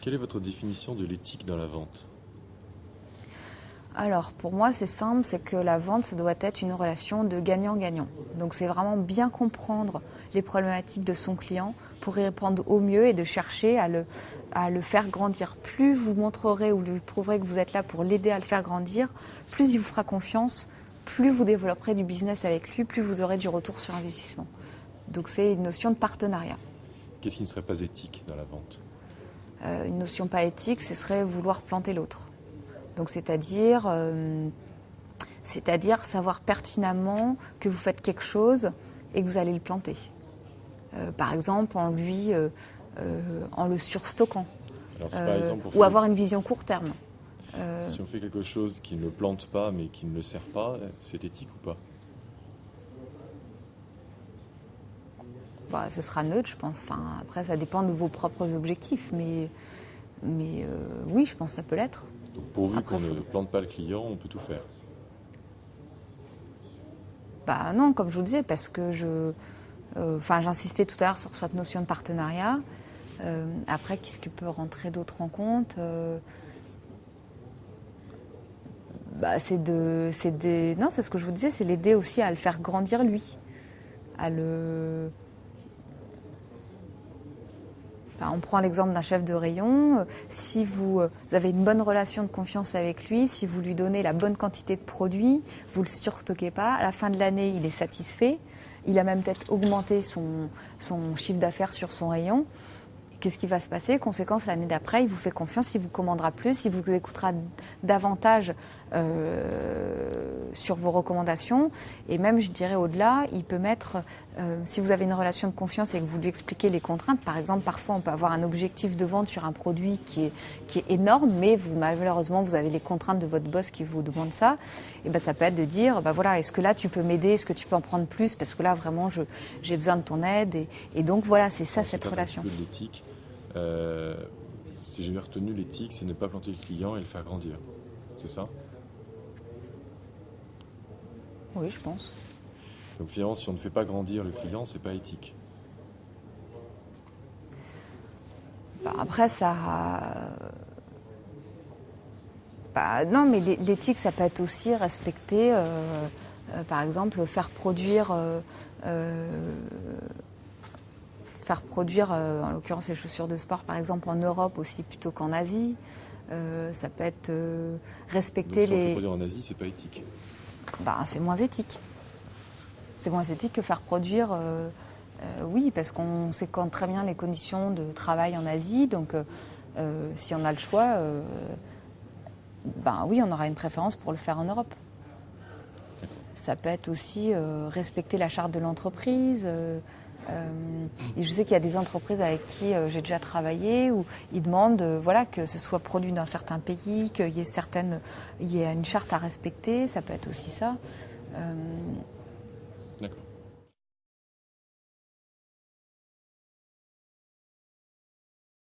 Quelle est votre définition de l'éthique dans la vente? Alors, pour moi, c'est simple, c'est que la vente, ça doit être une relation de gagnant-gagnant. Donc, c'est vraiment bien comprendre les problématiques de son client pour y répondre au mieux et de chercher à le faire grandir. Plus vous montrerez ou lui prouverez que vous êtes là pour l'aider à le faire grandir, plus il vous fera confiance, plus vous développerez du business avec lui, plus vous aurez du retour sur investissement. Donc, c'est une notion de partenariat. Qu'est-ce qui ne serait pas éthique dans la vente? Une notion pas éthique, ce serait vouloir planter l'autre. Donc, c'est-à-dire savoir pertinemment que vous faites quelque chose et que vous allez le planter. Par exemple, en le surstockant. Alors, si par exemple, Ou avoir une vision court terme. si on fait quelque chose qui ne plante pas mais qui ne le sert pas, c'est éthique ou pas? Ce sera neutre, je pense. Enfin, après, ça dépend de vos propres objectifs. Mais oui, je pense que ça peut l'être. Donc, pourvu qu'on ne plante pas le client, on peut tout faire. Non, comme je vous le disais, parce que j'insistais tout à l'heure sur cette notion de partenariat. Après, qu'est-ce qui peut rentrer d'autre en compte? Non, c'est ce que je vous disais, c'est l'aider aussi à le faire grandir lui, on prend l'exemple d'un chef de rayon. Si vous avez une bonne relation de confiance avec lui, si vous lui donnez la bonne quantité de produits, vous ne le surstockez pas, à la fin de l'année, il est satisfait. Il a même peut-être augmenté son chiffre d'affaires sur son rayon. Qu'est-ce qui va se passer? Conséquence, l'année d'après, il vous fait confiance, il vous commandera plus, il vous écoutera davantage sur vos recommandations. Et même, je dirais, au-delà, il peut mettre, si vous avez une relation de confiance et que vous lui expliquez les contraintes, par exemple, parfois on peut avoir un objectif de vente sur un produit qui est énorme, mais malheureusement, vous avez les contraintes de votre boss qui vous demandent ça. Et ça peut être de dire, voilà, est-ce que là, tu peux m'aider? Est-ce que tu peux en prendre plus? Parce que là, vraiment, j'ai besoin de ton aide. Et donc, voilà, c'est ça, cette relation. Un peu de l'éthique. Si j'ai bien retenu, l'éthique, c'est ne pas planter le client et le faire grandir. C'est ça? Oui, je pense. Donc finalement, si on ne fait pas grandir le client, c'est pas éthique. Après, ça... non, mais l'éthique, ça peut être aussi respecter, par exemple, faire produire, en l'occurrence les chaussures de sport, par exemple, en Europe aussi plutôt qu'en Asie. Ça peut être respecter donc, si on fait produire en Asie, c'est pas éthique. C'est moins éthique. C'est moins éthique que faire produire, oui, parce qu'on sait très bien les conditions de travail en Asie. Donc, si on a le choix, oui, on aura une préférence pour le faire en Europe. Ça peut être aussi respecter la charte de l'entreprise. Et je sais qu'il y a des entreprises avec qui j'ai déjà travaillé où ils demandent que ce soit produit dans certains pays, qu'il y ait une charte à respecter, ça peut être aussi ça. D'accord.